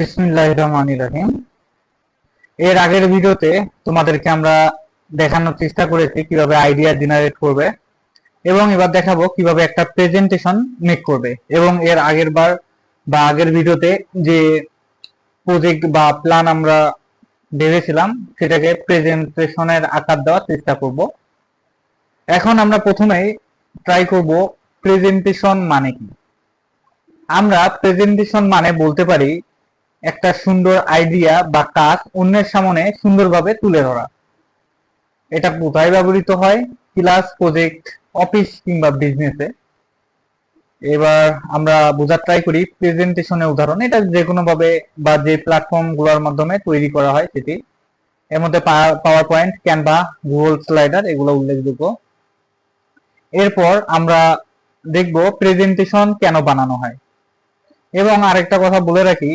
বিসমিল্লাহির রহমানির রহিম। এর আগের ভিডিওতে তোমাদেরকে আমরা দেখানোর চেষ্টা করেছি কিভাবে আইডিয়া জেনারেট করবে, এবং এবার দেখাবো কিভাবে একটা প্রেজেন্টেশন মেক করবে। এবং এর আগের বার বা আগের ভিডিওতে যে প্রজেক্ট বা প্ল্যান আমরা ভেবেছিলাম সেটাকে প্রেজেন্টেশনের আকার দেওয়ার চেষ্টা করব। এখন আমরা প্রথমেই ট্রাই করব প্রেজেন্টেশন মানে কি। আমরা প্রেজেন্টেশন মানে বলতে পারি একটা সুন্দর আইডিয়া বা কাজ অন্যের সামনে সুন্দরভাবে তুলে ধরা। এটা কোথায় ব্যবহৃত হয়? ক্লাস, প্রজেক্ট, অফিস কিংবা বিজনেসে। এবার আমরা বোঝার ট্রাই করি প্রেজেন্টেশনের উদাহরণ। এটা যে কোনো ভাবে বা যে প্ল্যাটফর্ম গুলোর মাধ্যমে তৈরি করা হয় সেটি। এর মধ্যে power point, Canva, Google slider এগুলো উল্লেখযোগ্য। এরপর আমরা দেখব প্রেজেন্টেশন কেন বানানো হয়। এবং আরেকটা কথা বলে রাখি,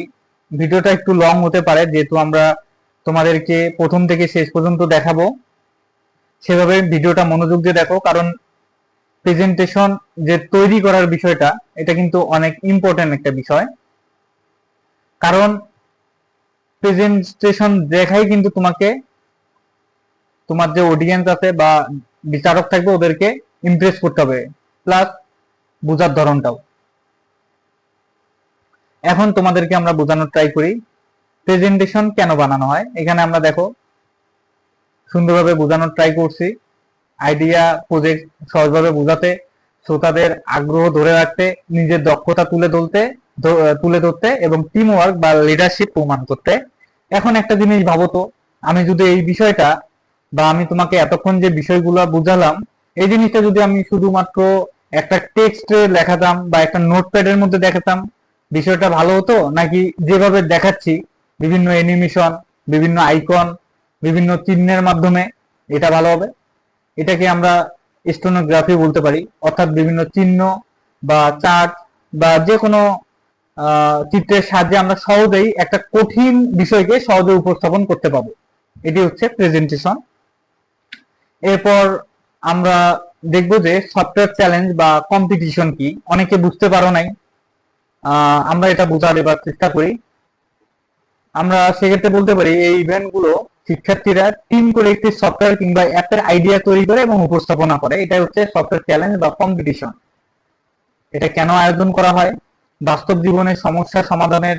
ভিডিওটা একটু লং হতে পারে যেহেতু আমরা তোমাদেরকে প্রথম থেকে শেষ পর্যন্ত দেখাবো। সেভাবে ভিডিওটা মনোযোগ দিয়ে দেখো, কারণ প্রেজেন্টেশন যে তৈরি করার বিষয়টা এটা কিন্তু অনেক ইম্পর্টেন্ট একটা বিষয়। কারণ প্রেজেন্টেশন দেখাই কিন্তু তোমাকে তোমার যে অডিয়েন্স আছে বা বিচারক থাকবে ওদেরকে ইমপ্রেস করতে হবে, প্লাস বোঝার ধরনটাও। এখন তোমাদেরকে আমরা বোঝানোর ট্রাই করি প্রেজেন্টেশন কেন বানানো হয়। এখানে আমরা দেখো সুন্দরভাবে বোঝানোর ট্রাই করছি। আইডিয়া, প্রজেক্ট সহজভাবে বোঝাতে, শ্রোতাদের আগ্রহ ধরে রাখতে, নিজের দক্ষতা তুলে ধরতে এবং টিম ওয়ার্ক বা লিডারশিপ প্রমাণ করতে। এখন একটা জিনিস ভাবো তো, আমি যদি এই বিষয়টা বা আমি তোমাকে এতক্ষণ যে বিষয়গুলো বুঝালাম এই জিনিসটা যদি আমি শুধুমাত্র একটা টেক্সটে লেখাতাম বা একটা নোটপ্যাডের মধ্যে দেখাতাম, বিষয়টা ভালো হতো? নাকি যেভাবে দেখাচ্ছি বিভিন্ন অ্যানিমেশন, বিভিন্ন আইকন, বিভিন্ন চিহ্নের মাধ্যমে, এটা ভালো হবে? এটাকে আমরা স্টোনোগ্রাফি বলতে পারি, অর্থাৎ বিভিন্ন চিহ্ন বা চার্ট বা যে কোনো চিত্রের সাহায্যে আমরা সহজেই একটা কঠিন বিষয়কে সহজে উপস্থাপন করতে পারবো। এটি হচ্ছে প্রেজেন্টেশন। এরপর আমরা দেখব যে সফটওয়্যার চ্যালেঞ্জ বা কম্পিটিশন কি। অনেকে বুঝতে পারো নাই, আমরা এটা বোঝার এবার চেষ্টা করি। আমরা সেক্ষেত্রে বলতে পারি এই ইভেন্ট গুলো শিক্ষার্থীরা টিম করে একটি সফটওয়্যার কিংবা অ্যাপের আইডিয়া তৈরি করে এবং উপস্থাপনা করে। এটা হচ্ছে সফটওয়্যার চ্যালেঞ্জ বা কম্পিটিশন। এটা কেন আয়োজন করা হয়? বাস্তব জীবনের সমস্যা সমাধানের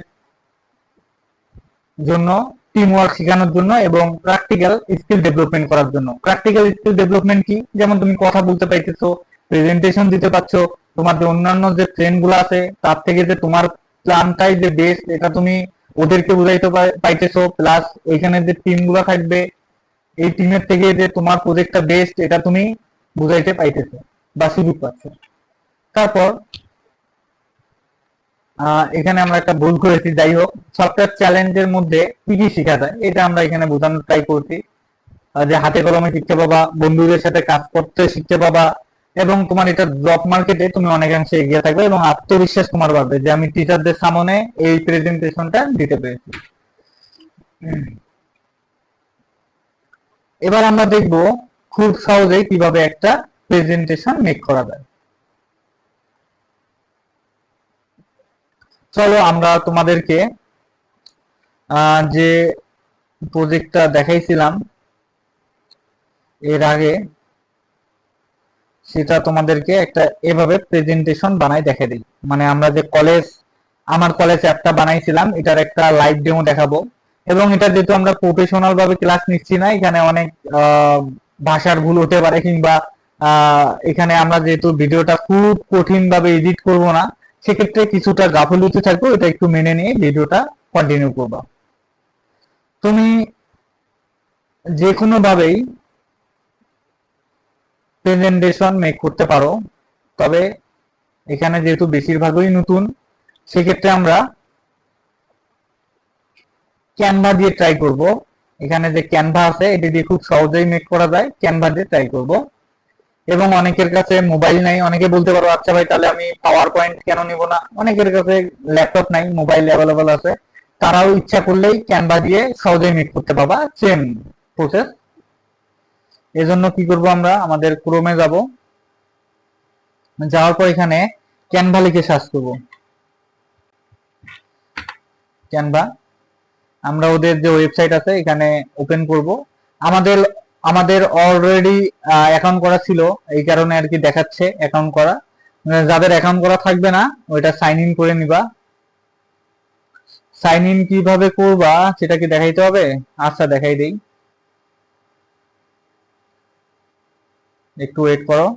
জন্য, টিম ওয়ার্ক শেখানোর জন্য এবং প্র্যাকটিক্যাল স্কিল ডেভেলপমেন্ট করার জন্য। প্র্যাকটিক্যাল স্কিল ডেভেলপমেন্ট কি? যেমন তুমি কথা বলতে পাইতেছো, প্রেজেন্টেশন দিতে পারছো, তোমার যে অন্যান্য যে ট্রেন্ড গুলো আছে তার থেকে যে তোমার প্ল্যানটাই যে বেস্ট এটা তুমি ওদেরকে বুঝাইতে পাইতেছো, প্লাস ওইখানে যে টিম গুলো থাকবে এই টিমের থেকে যে তোমার প্রজেক্টটা বেস্ট এটা তুমি বুঝাইতে পাইতেছো বা সুযোগ পাচ্ছ। তারপর এখানে আমরা একটা ভুল করেছি, যাই হোক, সফটওয়্যার চ্যালেঞ্জের মধ্যে কি কি শেখা যায় এটা আমরা এখানে বোঝানোর ট্রাই করছি। যে হাতে কলমে শিখতে পাবা, বন্ধুদের সাথে কাজ করতে শিখতে পাবা, এবং তোমার এটা জব মার্কেটে তুমি অনেকাংশে এগিয়ে থাকবে এবং আত্মবিশ্বাস তোমার বাড়বে যে আমি টিচারদের সামনে এই প্রেজেন্টেশনটা দিতে পেরেছি। এবার আমরা দেখব খুব সহজেই কিভাবে একটা প্রেজেন্টেশন মেক করা যায়। চলো আমরা তোমাদেরকে যে প্রজেক্টটা দেখাইছিলাম এর আগে সেটা তোমাদেরকে একটা এভাবে প্রেজেন্টেশন বানাই দেখে দিই। মানে আমরা যে আমার কলেজ অ্যাপটা বানাইছিলাম এটার একটা লাইভ ডেমো দেখাবো। এবং এটা যেহেতু আমরা প্রফেশনাল ভাবে ক্লাস নিচ্ছি না, এখানে অনেক ভাষার ভুল হতে পারে, কিংবা এখানে আমরা যেহেতু ভিডিওটা খুব কঠিন ভাবে এডিট করব না, সেক্ষেত্রে কিছুটা গাফিলতি থাকবে, এটা একটু মেনে নিয়ে ভিডিওটা কন্টিনিউ করবা। তুমি যে কোনো ভাবেই প্রেজেন্টেশন মেক করতে পারো, তবে এখানে যেহেতু বেশিরভাগই নতুন সেক্ষেত্রে আমরা ক্যানভা দিয়ে ট্রাই করব। এখানে যে ক্যানভা আছে এটি দিয়ে খুব সহজেই মেক করা যায়, ক্যানভা দিয়ে ট্রাই করব। এবং অনেকের কাছে মোবাইল নাই, অনেকে বলতে পারো আচ্ছা ভাই তাহলে আমি পাওয়ার পয়েন্ট কেন নিব না। অনেকের কাছে ল্যাপটপ নাই, মোবাইল অ্যাভেলেবল আছে, তারাও ইচ্ছা করলেই ক্যানভা দিয়ে সহজেই মেক করতে পারবা, সেম প্রসেস। এজন্য কি করব, আমরা আমাদের ক্রোমে যাব, যাওয়ার পর এখানে ক্যানভা লিখে সার্চ করব। ক্যানভা। আমরা ওদের যে ওয়েবসাইট আছে এখানে ওপেন করব। আমাদের আমাদের অলরেডি অ্যাকাউন্ট করা ছিল, এই কারণে আর কি দেখাচ্ছে অ্যাকাউন্ট করা। যাদের অ্যাকাউন্ট করা থাকবে না ওইটা সাইন ইন করে নিবা। সাইন ইন কিভাবে করবা সেটা কি দেখাইতে হবে? আচ্ছা দেখাই দেই, একটু ওয়েট করো।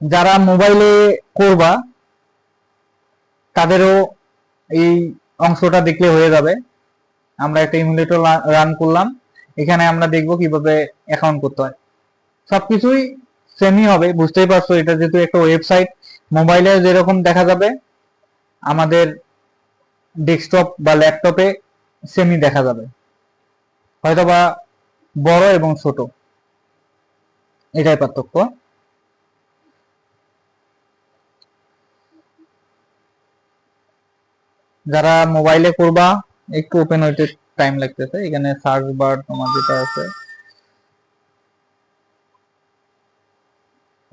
যারা মোবাইলে করবা তাদেরও এই অংশটা দেখলে হয়ে যাবে। আমরা একটা ইমুলেটর রান করলাম, এখানে আমরা দেখব কিভাবে অ্যাকাউন্ট করতে হয়। সবকিছুই সেমই হবে, বুঝতেই পারছো। এটা যেহেতু একটা ওয়েবসাইট, মোবাইলে যেরকম দেখা যাবে আমাদের ডেস্কটপ বা ল্যাপটপে সেমই দেখা যাবে, হয়তোবা বড় এবং ছোট, এটাই পার্থক্য। যারা মোবাইলে করবা একটু ওপেন হইতে টাইম লাগতেছে। এখানে সার্চ বার তোমার যেটা আছে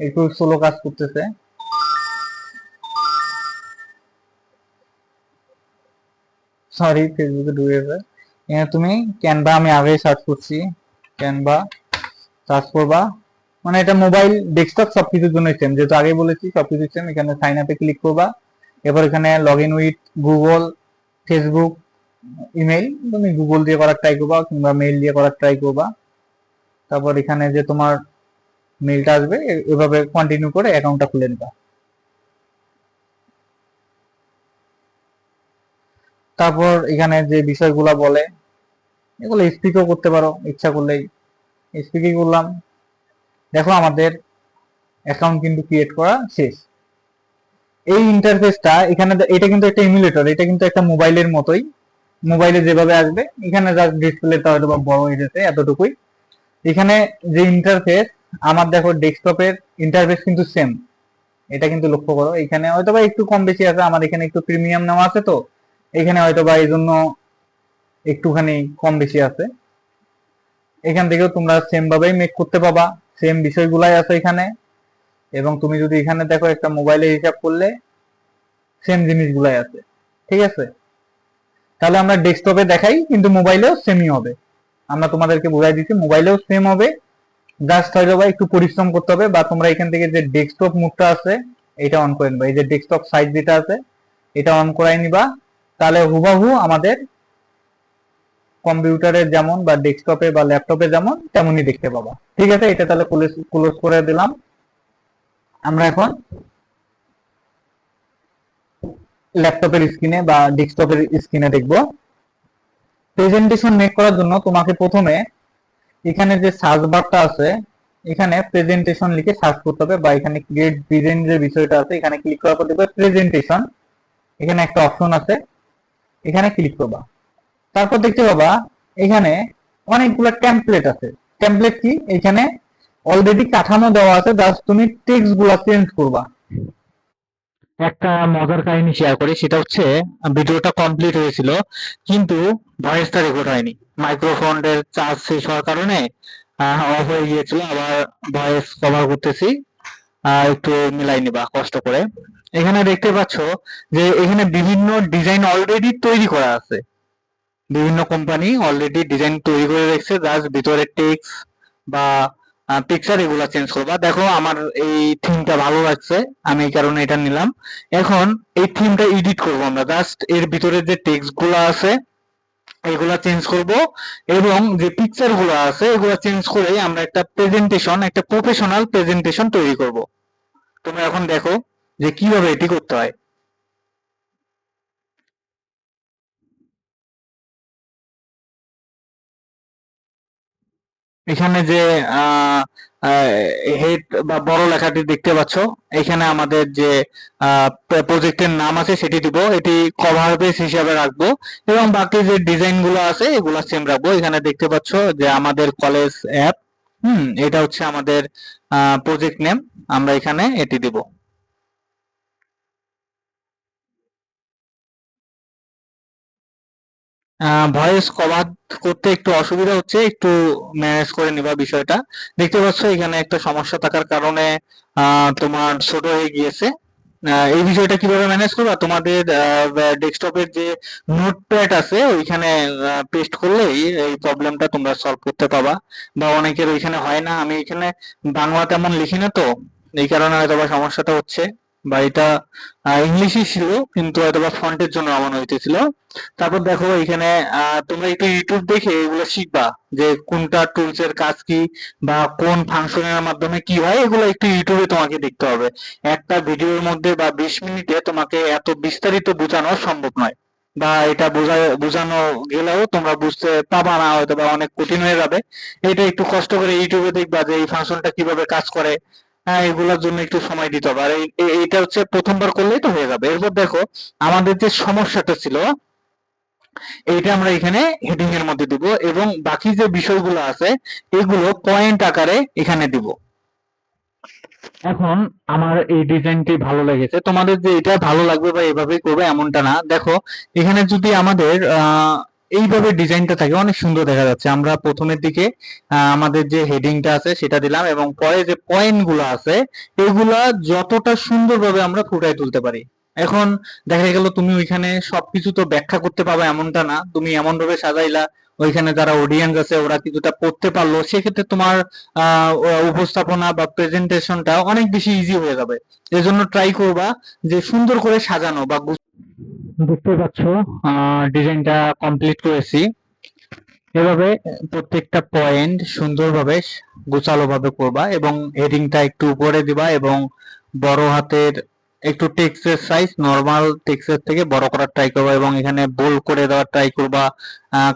একটু স্লো কাজ করতেছে। সরি, ফেসবুকে ঢুকে গেছে। এখানে তুমি ক্যানভা, আমি আগেই সার্চ করছি, ক্যানভা সার্চ করবা। মানে এটা মোবাইল ডেস্কটপ সবকিছুর জন্য সেম, যেহেতু আগে বলেছি সবকিছু সেম। এখানে সাইন আপে ক্লিক করবা, এরপর এখানে log in with Google, Facebook, email, তুমি গুগল দিয়ে করার ট্রাই করবা কিংবা মেইল দিয়ে করার ট্রাই করবা। তারপর এখানে যে তোমার মেইলটা আসবে এভাবে কন্টিনিউ করে অ্যাকাউন্টটা খুলে নিবা। তারপর এখানে যে বিষয়গুলো বলে এগুলো স্পিকও করতে পারো ইচ্ছা করলেই। স্পিকিং করলাম, দেখো আমাদের অ্যাকাউন্ট কিন্তু ক্রিয়েট করা শেষ। এই ইন্টারফেসটা এখানে, এটা কিন্তু একটা ইমুলেটর, এটা কিন্তু একটা মোবাইলের মতোই, মোবাইলে যেভাবে আসবে এখানে জাস্ট ডিসপ্লেটা হয়তো বা বড় হয়ে যেতে এতটুকুই। এখানে যে ইন্টারফেস, আমার দেখো ডেস্কটপের ইন্টারফেস কিন্তু সেম, এটা কিন্তু লক্ষ্য করো। এখানে হয়তো বা একটু কম বেশি আছে, আমার এখানে একটু প্রিমিয়াম নেওয়া আছে তো এখানে হয়তো বা এই জন্য একটুখানি কম বেশি আছে। এখান থেকেও তোমরা সেম ভাবেই মেক করতে পাবা, সেম বিষয়গুলাই আছে এখানে। এবং তুমি যদি এখানে দেখো একটা মোবাইলে হিসাব করলে সেম জিনিসগুলাই আছে, ঠিক আছে। তাহলে আমরা ডেস্কটপে দেখাই কিন্তু মোবাইলেও সেমই হবে। আমরা তোমাদেরকে বোঝাই দিচ্ছি মোবাইলেও সেম হবে, জাস্ট হয়তো বা একটু পরিশ্রম করতে হবে। বা তোমরা এখান থেকে যে ডেস্কটপ মুডটা আছে এটা অন করে নিবা, এই যে ডেস্কটপ সাইজ যেটা আছে এটা অন করাই নিবা। তাহলে হুবাহু আমাদের কম্পিউটারে যেমন বা ডেস্কটপে বা ল্যাপটপে যেমন তেমনই দেখতে পাবা, ঠিক আছে। এটা তাহলে ক্লোজ করে দিলাম। আমরা এখন ল্যাপটপের স্ক্রিনে বা ডেস্কটপের স্ক্রিনে দেখব। প্রেজেন্টেশন মেক করার জন্য তোমাকে প্রথমে এখানে যে সার্চ বারটা আছে এখানে প্রেজেন্টেশন লিখে সার্চ করতে হবে, বা এখানে ক্রিয়েট প্রেজেন্ট যে বিষয়টা আছে এখানে ক্লিক করার পর দেখবে প্রেজেন্টেশন, এখানে একটা অপশন আছে, এখানে ক্লিক করবা। তারপর দেখতে পাবা এখানে অনেকগুলো টেমপ্লেট আছে। টেমপ্লেট কি, এখানে অলরেডি কাঠামো দেওয়া আছে, জাস্ট তুমি টেক্সট গুলা চেঞ্জ করবা। একটা মজার কাহিনী শেয়ার করি, সেটা হচ্ছে ভিডিওটা কমপ্লিট হয়েছিল কিন্তু ভয়েসটা রেকর্ড হয়নি, মাইক্রোফোনের চার্জ শেষ হওয়ার কারণে অফ হয়ে গিয়েছিল। আবার ভয়েস কভার করতেছি, একটু মিলাই নিবা কষ্ট করে। এখানে দেখতে পাচ্ছ যে এখানে বিভিন্ন ডিজাইন অলরেডি তৈরি করা আছে, বিভিন্ন কোম্পানি অলরেডি ডিজাইন তৈরি করে রেখেছে, জাস্ট ভিতরে টেক্সট বা পিকচার এগুলা চেঞ্জ করবা। দেখো আমার এই থিমটা ভালো লাগছে, আমি এই কারণে এটা নিলাম। এখন এই থিমটা এডিট করব আমরা, জাস্ট এর ভিতরে যে টেক্সট গুলা আছে এগুলা চেঞ্জ করব এবং যে পিকচার গুলো আছে এগুলা চেঞ্জ করে আমরা একটা প্রেজেন্টেশন, একটা প্রফেশনাল প্রেজেন্টেশন তৈরি করব। তোমরা এখন দেখো যে কিভাবে এটি করতে হয়। এখানে যে হেড বা বড় লেখাটি দেখতে পাচ্ছ, এখানে আমাদের যে প্রজেক্টের নাম আছে সেটি দিব, এটি কভার পেজ হিসাবে রাখবো এবং বাকি যে ডিজাইন গুলো আছে এগুলো সেম রাখবো। এখানে দেখতে পাচ্ছ যে আমাদের কলেজ অ্যাপ, এটা হচ্ছে আমাদের প্রজেক্ট নেম, আমরা এখানে এটি দিব। ভয়েস কভার করতে একটু অসুবিধা হচ্ছে, একটু ম্যানেজ করে নিবা বিষয়টা। দেখতে পাচ্ছ এখানে একটা সমস্যা থাকার কারণে তোমার ছোট হয়ে গিয়েছে। এই বিষয়টা কিভাবে ম্যানেজ করবা, তোমাদের ডেস্কটপের যে নোটপ্যাড আছে ওইখানে পেস্ট করলেই এই প্রবলেমটা তোমরা সলভ করতে পারবা। বা অনেকের ওইখানে হয় না, আমি এখানে বাংলা তেমন লিখি না তো, এই কারণে হয়তোবা সমস্যাটা হচ্ছে। বা এটা ইংলিশই ছিল কিন্তু হয়তোবা ফন্টের জন্য এমন হইতেছিল। তারপর দেখো এখানে তোমরা একটু ইউটিউব দেখে এগুলো শিখবা, যে কোনটা টুলস এর কাজ কি বা কোন ফাংশনের মাধ্যমে কি হয়, এগুলো একটু ইউটিউবে তোমাকে দেখতে হবে। একটা ভিডিওর মধ্যে বা 20 মিনিটে তোমাকে এত বিস্তারিত বোঝানো সম্ভব নয়। বা এটা বোঝানো গেলেও তোমরা বুঝতে পাবা না, হয়তো বা অনেক কঠিন হয়ে যাবে। এটা একটু কষ্ট করে ইউটিউবে দেখবা যে এই ফাংশনটা কিভাবে কাজ করে। হ্যাঁ, এগুলোর জন্য একটু সময় দিতে হবে। আর এইটা হচ্ছে প্রথমবার করলেই তো হয়ে যাবে। এরপর দেখো আমাদের যে সমস্যাটা ছিল এইটা আমরা এখানে হেডিং এর মধ্যে দিব, এবং বাকি যে বিষয়গুলো আছে এগুলো পয়েন্ট আকারে এখানে দিব। এখন আমার এই ডিজাইনটি ভালো লেগেছে, তোমাদের যে এটা ভালো লাগবে বা এভাবেই করবে এমনটা না। দেখো এখানে যদি আমাদের এইভাবে ডিজাইনটা থাকে অনেক সুন্দর দেখা যাচ্ছে। আমরা প্রথমের দিকে আমাদের যে হেডিংটা আছে সেটা দিলাম, এবং পরে যে পয়েন্ট গুলো আছে এগুলা যতটা সুন্দরভাবে আমরা ফুটাই তুলতে পারি। এখন দেখা গেল তুমি ওইখানে সবকিছু তো ব্যাখ্যা করতে পারবে এমনটা না, তুমি এমন ভাবে সাজাইলা ওইখানে যারা অডিয়েন্স আছে ওরা কিছুটা পড়তে পারলো, সেক্ষেত্রে তোমার উপস্থাপনা বা প্রেজেন্টেশনটা অনেক বেশি ইজি হয়ে যাবে। এজন্য ট্রাই করবা যে সুন্দর করে সাজানো বা বুঝতে পারছো ডিজাইনটা কমপ্লিট করেছি। এভাবে প্রত্যেকটা পয়েন্ট সুন্দরভাবে গোছালো ভাবে করবা, এবং হেডিংটা একটু উপরে দিবা, এবং বড় হাতের একটু টেক্সটের সাইজ নরমাল টেক্সটের থেকে বড় করার ট্রাই করবা, এবং এখানে বোল্ড করে দেওয়ার ট্রাই করবা।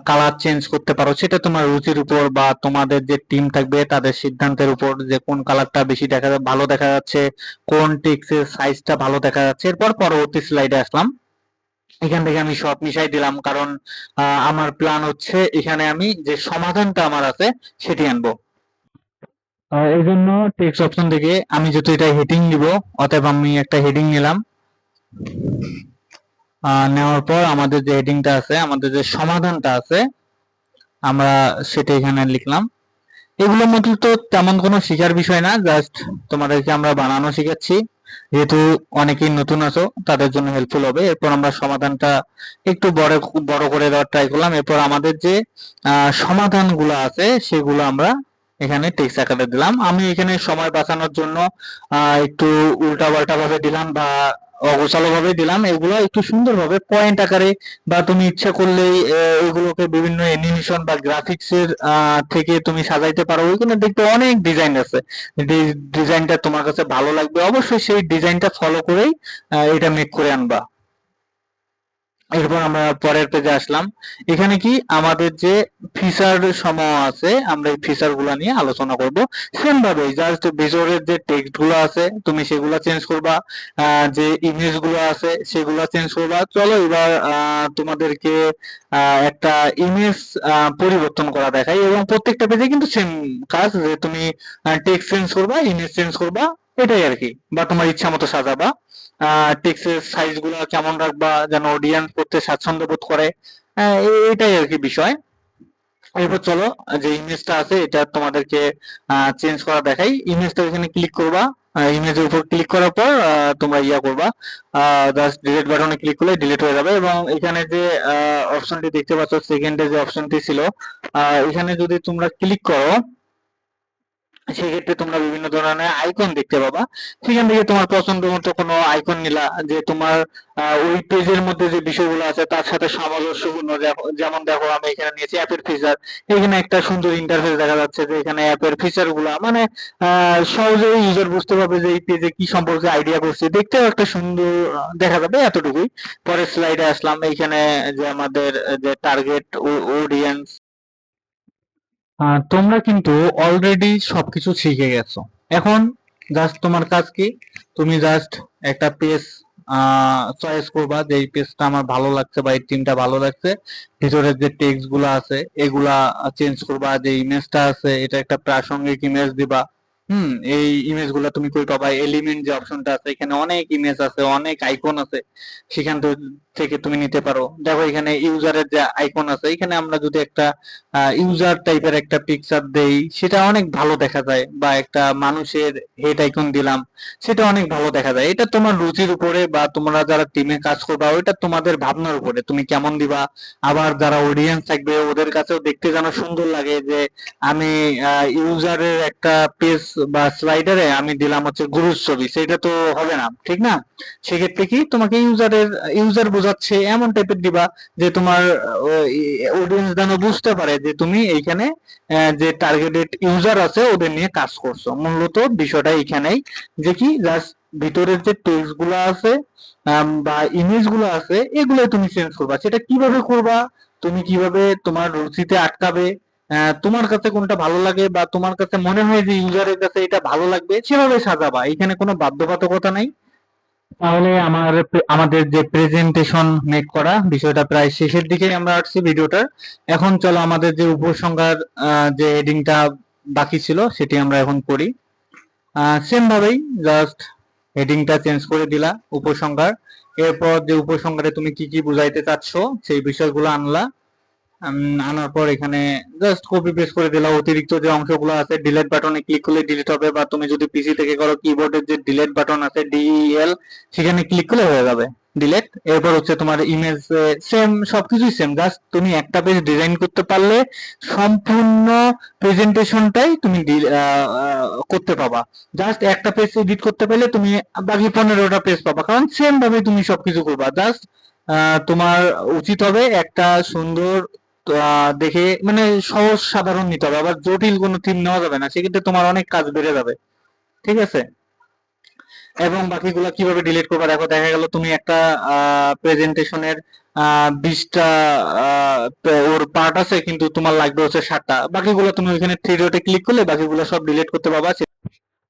কালার চেঞ্জ করতে পারো, সেটা তোমার রুচির উপর বা তোমাদের যে টিম থাকবে তাদের সিদ্ধান্তের উপর, যে কোন কালারটা বেশি ভালো দেখা যাচ্ছে, কোন টেক্সটের সাইজটা ভালো দেখা যাচ্ছে। এরপর পরবর্তী স্লাইডে আসলাম, এখান থেকে আমি সব মিশাই দিলাম, কারণ আমার প্ল্যান হচ্ছে এখানে আমি যে সমাধানটা আমার আছে সেটি আনবো। এই জন্য টেক্সট অপশন থেকে আমি যেহেতু এটা হেডিং দিব, অতএব আমি একটা হেডিং নিলাম। নেওয়ার পর আমাদের যে হেডিংটা আছে, আমাদের যে সমাধানটা আছে, আমরা সেটা এখানে লিখলাম। এগুলোর মধ্যে তো তেমন কোনো শিখার বিষয় না, জাস্ট তোমাদেরকে আমরা বানানো শিখাচ্ছি, যেহেতু অনেকেই নতুন আছো তাদের জন্য হেল্পফুল হবে। এরপর আমরা সমাধানটা একটু বড় বড় করে দেওয়ার ট্রাই করলাম। এরপর আমাদের যে সমাধানগুলো আছে সেগুলো আমরা এখানে টেক্সট আকারে দিলাম। আমি এখানে সময় বাঁচানোর জন্য একটু উল্টাপাল্টা ভাবে দিলাম বা অগোছালো ভাবে দিলাম। এগুলো একটু সুন্দরভাবে পয়েন্ট আকারে, বা তুমি ইচ্ছা করলেই এগুলোকে বিভিন্ন অ্যানিমেশন বা গ্রাফিক্স এর থেকে তুমি সাজাইতে পারো। ওইখানে দেখতে অনেক ডিজাইন আছে, ডিজাইনটা তোমার কাছে ভালো লাগবে অবশ্যই সেই ডিজাইনটা ফলো করেই এটা মেক করে আনবা। এরপর আমরা পরের পেজে আসলাম। এখানে কি আমাদের যে ফিচার সমূহ আছে আমরা এই ফিচার গুলা নিয়ে আলোচনা করব। সেম ভাবে জাস্ট ভিজুয়ালের যে টেক্সট গুলো আছে তুমি সেগুলা চেঞ্জ করবা, যে ইমেজ গুলো আছে সেগুলা চেঞ্জ করবা। চলো এবার তোমাদেরকে একটা ইমেজ পরিবর্তন করা দেখাই, এবং প্রত্যেকটা পেজে কিন্তু সেম কাজ, যে তুমি টেক্সট চেঞ্জ করবা, ইমেজ চেঞ্জ করবা, এটাই আর কি। বা তোমার ইচ্ছা মতো সাজাবা। টেক্সটের সাইজ গুলো কেমন রাখবা যেন অডিয়েন্স পড়তে স্বাচ্ছন্দ্য বোধ করে, এটাই আর কি বিষয়। এরপর চলো যে ইমেজটা আছে এটা তোমাদেরকে চেঞ্জ করা দেখাই। ইমেজটা এখানে ক্লিক করবা, ইমেজের উপর ক্লিক করার পর তোমরা ইয়া করবা, জাস্ট ডিলিট বাটনে ক্লিক করলে ডিলিট হয়ে যাবে। এবং এখানে যে অপশনটি দেখতে পাচ্ছ, সেকেন্ডে যে অপশনটি ছিল, এখানে যদি তোমরা ক্লিক করো সেক্ষেত্রে তোমরা বিভিন্ন ধরনের আইকন দেখতে পাবা। সেখান থেকে তোমার পছন্দ মতো কোনো আইকন নিলা, যে তোমার ওই পেজের মধ্যে যে বিষয়গুলো আছে তার সাথে সামঞ্জস্যপূর্ণ। যেমন দেখো আমি এখানে নিয়েছি অ্যাপের ফিচার। এখানে একটা সুন্দর ইন্টারফেস দেখা যাচ্ছে, যে এখানে অ্যাপের ফিচার গুলা মানে সহজেই ইউজার বুঝতে পারবে যে এই পেজে কি সম্পর্কে আইডিয়া করছে, দেখতেও একটা সুন্দর দেখা যাবে, এতটুকুই। পরের স্লাইডে আসলাম, এইখানে যে আমাদের যে টার্গেট অডিয়েন্স, তোমরা কিন্তু অলরেডি সবকিছু শিখে গেছো। এখন জাস্ট তোমার কাজ কি, তুমি জাস্ট একটা পেজ চয়েস করবা যে এই পেজটা আমার ভালো লাগছে বা এই টিমটা ভালো লাগছে। ভিতরের যে টেক্সট গুলো আছে এগুলা চেঞ্জ করবা, যে ইমেজটা আছে এটা একটা প্রাসঙ্গিক ইমেজ দিবা। এই ইমেজ গুলা তুমি কই পাবা? এলিমেন্ট যে অপশনটা আছে এখানে অনেক ইমেজ আছে, অনেক আইকন আছে, সেখান থেকে থেকে তুমি নিতে পারো। দেখো এখানে ইউজারের যে আইকন আছে, এখানে আমরা যদি একটা ইউজার টাইপের একটা পিকচার দেই, সেটা অনেক ভালো দেখা যায়, বা একটা মানুষের হেড আইকন দিলাম, সেটা অনেক ভালো দেখা যায়। এটা তোমার রুচির উপরে, বা তোমরা যারা টিমে কাজ করবা ওইটা তোমাদের ভাবনার উপরে তুমি কেমন দিবা। আবার যারা অডিয়েন্স থাকবে ওদের কাছেও দেখতে যেন সুন্দর লাগে, যে আমি ইউজারের একটা পেজ বা স্লাইডারে আমি দিলাম হচ্ছে গুরুর ছবি, সেটা তো হবে না, ঠিক না? সেক্ষেত্রে কি তোমাকে ইউজার বোঝাচ্ছে এমন টাইপের দিবা, যে তোমার অডিয়েন্স যেন বুঝতে পারে যে তুমি এইখানে যে টার্গেটেড ইউজার আছে ওদের নিয়ে কাজ করছো। মূলত বিষয়টা এইখানেই, যে কি জাস্ট ভিতরের যে টেক্সট গুলো আছে বা ইমেজ গুলো আছে, এগুলো তুমি চেঞ্জ করবা। সেটা কিভাবে করবা, তুমি কিভাবে তোমার রুচিতে আটকাবে, তোমার কাছে কোনটা ভালো লাগে বা তোমার কাছে মনে হয় যে ইউজারের কাছে এটা ভালো লাগবে, সেভাবে সাজাবা। এখানে কোনো বাধ্যবাধকতা নাই। তাহলে আমাদের যে প্রেজেন্টেশন মেক করা বিষয়টা প্রায় শেষের দিকে আমরা আসছি ভিডিওটার। এখন চলো আমাদের যে উপসংহার যে হেডিংটা বাকি ছিল সেটি আমরা এখন করি। সেম ভাবেই জাস্ট হেডিংটা চেঞ্জ করে দিলা উপসংহার। এরপর যে উপসংহারে তুমি কি কি বুঝাইতে চাচ্ছ সেই বিষয়গুলো আনলা। আনার পর এখানে জাস্ট কপি পেস্ট করে দিলাম। অতিরিক্ত যে অংশগুলো আছে ডিলিট বাটনে ক্লিক করলে ডিলিট হবে, বা তুমি যদি পিসি থেকে করো কিবোর্ডের যে ডিলিট বাটন আছে ডিইএল, সেখানে ক্লিক করলে হয়ে যাবে ডিলিট। এরপর হচ্ছে তোমার ইমেজ সেম, সবকিছুই সেম, জাস্ট তুমি একটা পেজ ডিজাইন করতে পারলে সম্পূর্ণ প্রেজেন্টেশনটাই তুমি করতে পাবা। জাস্ট একটা পেজ এডিট করতে পারলে তুমি বাকি 15টা পেজ পাবা, কারণ সেম ভাবে তুমি সবকিছু করবা। জাস্ট তোমার উচিত হবে একটা সুন্দর দেখে, মানে সহজ সাধারণ নিতে হবে, আবার জটিল কোনো থিম নেওয়া যাবে না, সেক্ষেত্রে তোমার অনেক কাজ বেড়ে যাবে। ঠিক আছে? এবং বাকিগুলো কিভাবে ডিলিট করবে, দেখো দেখা গেল তুমি একটা প্রেজেন্টেশনের 20টা ওর পার্ট আছে, কিন্তু তোমার লাগবে হচ্ছে 7টা, বাকিগুলো তুমি ওইখানে থ্রি ডটে ক্লিক করলে বাকিগুলো সব ডিলিট করতে পারবা।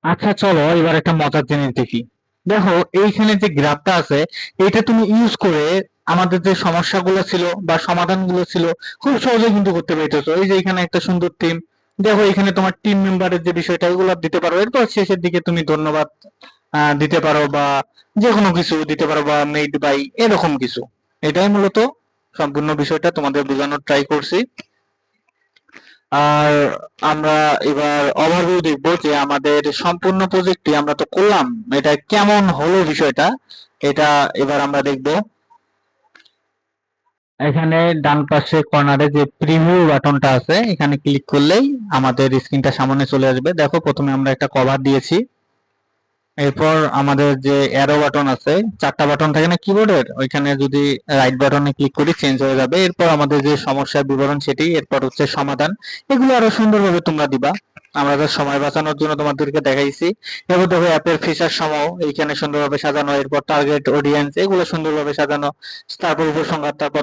আচ্ছা চলো এবার একটা মজার জিনিস দেখি। দেখো এইখানে যে গ্রাফটা আছে, এটা তুমি ইউজ করে আমাদের যে সমস্যাগুলো ছিল বা সমাধানগুলো ছিল খুব সহজে কিন্তু করতে পারতেছো। এই যে এখানে একটা সুন্দর টিম, দেখো এখানে তোমার টিম মেম্বারের যে বিষয়টা এগুলো দিতে পারো। এরপর শেষের দিকে তুমি ধন্যবাদ দিতে পারো, বা যে কোনো কিছু দিতে পারো, বা মেড বাই এরকম কিছু। এটাই মূলত সম্পূর্ণ বিষয়টা তোমাদের বোঝানোর ট্রাই করছি। আর আমরা এবার ওভারভিউ দেখবো যে আমাদের সম্পূর্ণ প্রজেক্টটি আমরা তো করলাম, এটা কেমন হলো বিষয়টা, এটা এবার আমরা দেখব। এখানে ডান পাশে কর্নারে যে প্রিভিউ বাটনটা আছে, এখানে ক্লিক করলেই আমাদের স্ক্রিনটা সামনে চলে আসবে। দেখো প্রথমে আমরা একটা কভার দিয়েছি, এরপর আমাদের যে অ্যারো বাটন আছে, 4টা বাটন থাকে না কিবোর্ডের, ওইখানে যদি রাইট বাটনে ক্লিক করি চেঞ্জ হয়ে যাবে। এরপর আমাদের যে সমস্যার বিবরণ সেটি, এরপর হচ্ছে সমাধান, এগুলো আরো সুন্দরভাবে তোমরা দিবা। আমরা তো সময় বাঁচানোর জন্য তোমাদেরকে দেখাইছি। এবার দেখো অ্যাপের ফিচার সমূহ এইখানে সুন্দরভাবে সাজানো, এরপর টার্গেট অডিয়েন্স এগুলো সুন্দরভাবে সাজানো, তারপর উপসংহার, তারপর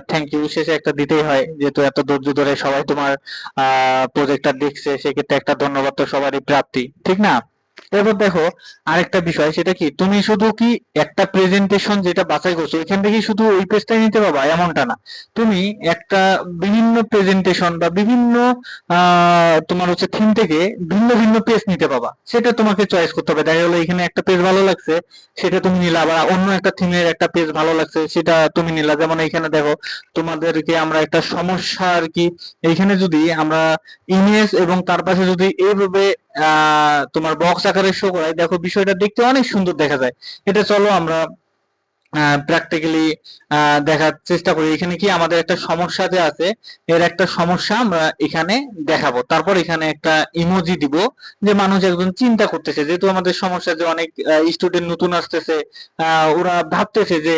থ্যাংক ইউ শেষে একটা দিতেই হয়, যেহেতু এত ধৈর্য ধরে সবাই তোমার প্রজেক্টটা দেখছে, সেক্ষেত্রে একটা ধন্যবাদ তো সবারই প্রাপ্তি, ঠিক না? এবার দেখো আরেকটা বিষয়, সেটা কি তুমি শুধু কি একটা প্রেজেন্টেশন যেটা বাছাই করছো ওইখান থেকে শুধু ওই পেজটাই নিতে পারবা এমনটা না। তুমি একটা বিভিন্ন প্রেজেন্টেশন বা বিভিন্ন তোমার হচ্ছে থিম থেকে ভিন্ন ভিন্ন পেজ নিতে পাবা, সেটা তোমাকে চয়েস করতে হবে। দেখা গেলো এখানে একটা পেজ ভালো লাগছে, সেটা তুমি নিলা, আবার অন্য একটা থিমের একটা পেজ ভালো লাগছে সেটা তুমি নিলা। যেমন এইখানে দেখো তোমাদেরকে আমরা একটা সমস্যা আর কি, এইখানে যদি আমরা ইমেজ এবং তার পাশে যদি এইভাবে তোমার বক্স আকারে শো করায়, দেখো বিষয়টা দেখতে অনেক সুন্দর দেখা যায়। এটা চলো আমরা প্র্যাকটিক্যালি দেখার চেষ্টা করি। এখানে কি আমাদের একটা সমস্যা যে আছে, এর একটা সমস্যা আমরা এখানে দেখাবো, তারপর এখানে একটা ইমোজি দিব, যে মানুষ একজন চিন্তা করতেছে, যেহেতু আমাদের সমস্যা যে অনেক স্টুডেন্ট নতুন আসতেছে, ওরা ভাবতেছে যে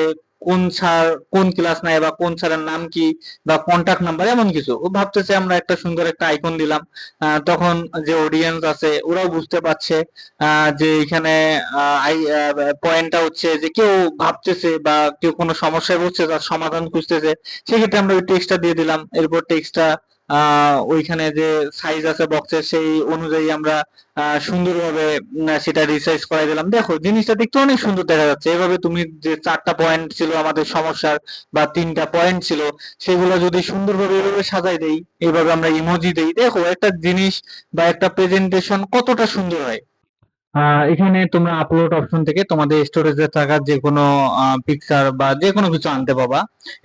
কোন স্যার কোন ক্লাস নেয়, বা কোন স্যারের নাম কি বা কন্টাক্ট নাম্বার এমন কিছু ও ভাবতেছে। আমরা একটা সুন্দর একটা আইকন দিলাম, তখন যে অডিয়েন্স আছে ওরাও বুঝতে পারছে যে এখানে পয়েন্টটা হচ্ছে যে কেউ ভাবতেছে বা কেউ কোনো সমস্যায় পড়ছে, তার সমাধান খুঁজতেছে। সেক্ষেত্রে আমরা ওই টেক্সটটা দিয়ে দিলাম। এরপর টেক্সটটা ওইখানে যে সাইজ আছে বক্সের সেই অনুযায়ী আমরা সুন্দরভাবে সেটা রিসাইজ করাই দিলাম। দেখো জিনিসটা দেখতে অনেক সুন্দর দেখা যাচ্ছে। এভাবে তুমি যে 4টা পয়েন্ট ছিল আমাদের সমস্যার, বা 3টা পয়েন্ট ছিল, সেগুলো যদি সুন্দরভাবে এভাবে সাজাই দেই, এইভাবে আমরা ইমোজি দেই, দেখো একটা জিনিস বা একটা প্রেজেন্টেশন কতটা সুন্দর হয়। এখানে তোমরা আপলোড অপশন থেকে তোমাদের স্টোরেজে থাকা যে কোনো পিকচার বা যে কোনো কিছু আনতে পারবা।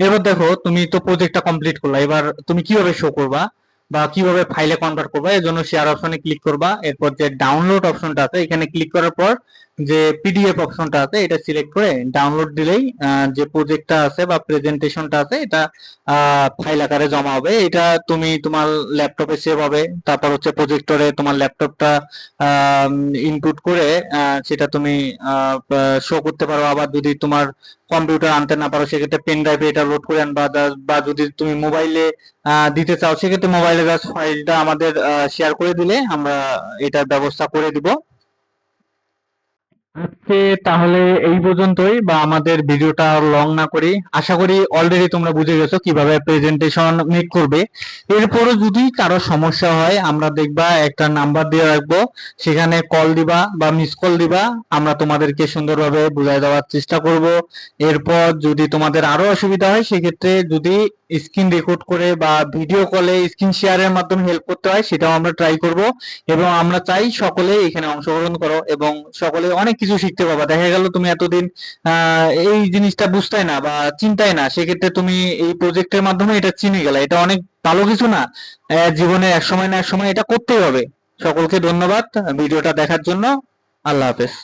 এবার দেখো তুমি তো প্রজেক্টটা কমপ্লিট করলা, এবার তুমি কিভাবে শো করবা বা কিভাবে ফাইলে কনভার্ট করবা, এর জন্য শেয়ার অপশনে ক্লিক করবা। এরপর যে ডাউনলোড অপশনটা আছে এখানে ক্লিক করার পর যে পিডিএফ অপশনটা আছে এটা সিলেক্ট করে ডাউনলোড দিলেই যে প্রজেক্টটা আছে বা প্রেজেন্টেশনটা আছে এটা ফাইল আকারে জমা হবে। এটা তুমি তোমার ল্যাপটপে সেভ হবে, তারপর হচ্ছে প্রজেক্টরে তোমার ল্যাপটপটা ইনপুট করে সেটা তুমি শো করতে পারো। আবার যদি তোমার কম্পিউটার আনতে না পারো সেক্ষেত্রে পেন ড্রাইভে এটা লোড করে আনবা, বা যদি তুমি মোবাইলে দিতে চাও সেক্ষেত্রে মোবাইলে জাস্ট ফাইলটা আমাদের শেয়ার করে দিলে আমরা এটার ব্যবস্থা করে দিব। আজকে তাহলে এই পর্যন্তই, বা আমাদের ভিডিওটা লং না করি। আশা করি অলরেডি তোমরা বুঝে গেছো কিভাবে প্রেজেন্টেশন মেক করবে। এরপরও যদি কারো সমস্যা হয় আমরা দেখবা একটা নাম্বার দিয়ে রাখবো, সেখানে কল দিবা বা মিস কল দিবা, আমরা তোমাদেরকে সুন্দরভাবে বুঝাই দেওয়ার চেষ্টা করব। এরপর যদি তোমাদের আরো অসুবিধা হয় সেক্ষেত্রে যদি স্ক্রিন রেকর্ড করে বা ভিডিও কলে স্ক্রিন শেয়ারের মাধ্যমে হেল্প করতে হয় সেটাও আমরা ট্রাই করব। এবং আমরা চাই সকলে এখানে অংশগ্রহণ করো এবং সকলে অনেক কিছু শিখতে পারবা। দেখা গেল তুমি এতদিন এই জিনিসটা বুঝতে না বা চিন্তাই না, সেক্ষেত্রে তুমি এই প্রজেক্টের মাধ্যমে এটা চিনে গেলে, এটা অনেক ভালো কিছু না? জীবনে এক সময় না এক সময় এটা করতেই হবে। সকলকে ধন্যবাদ ভিডিওটা দেখার জন্য। আল্লাহ হাফেজ।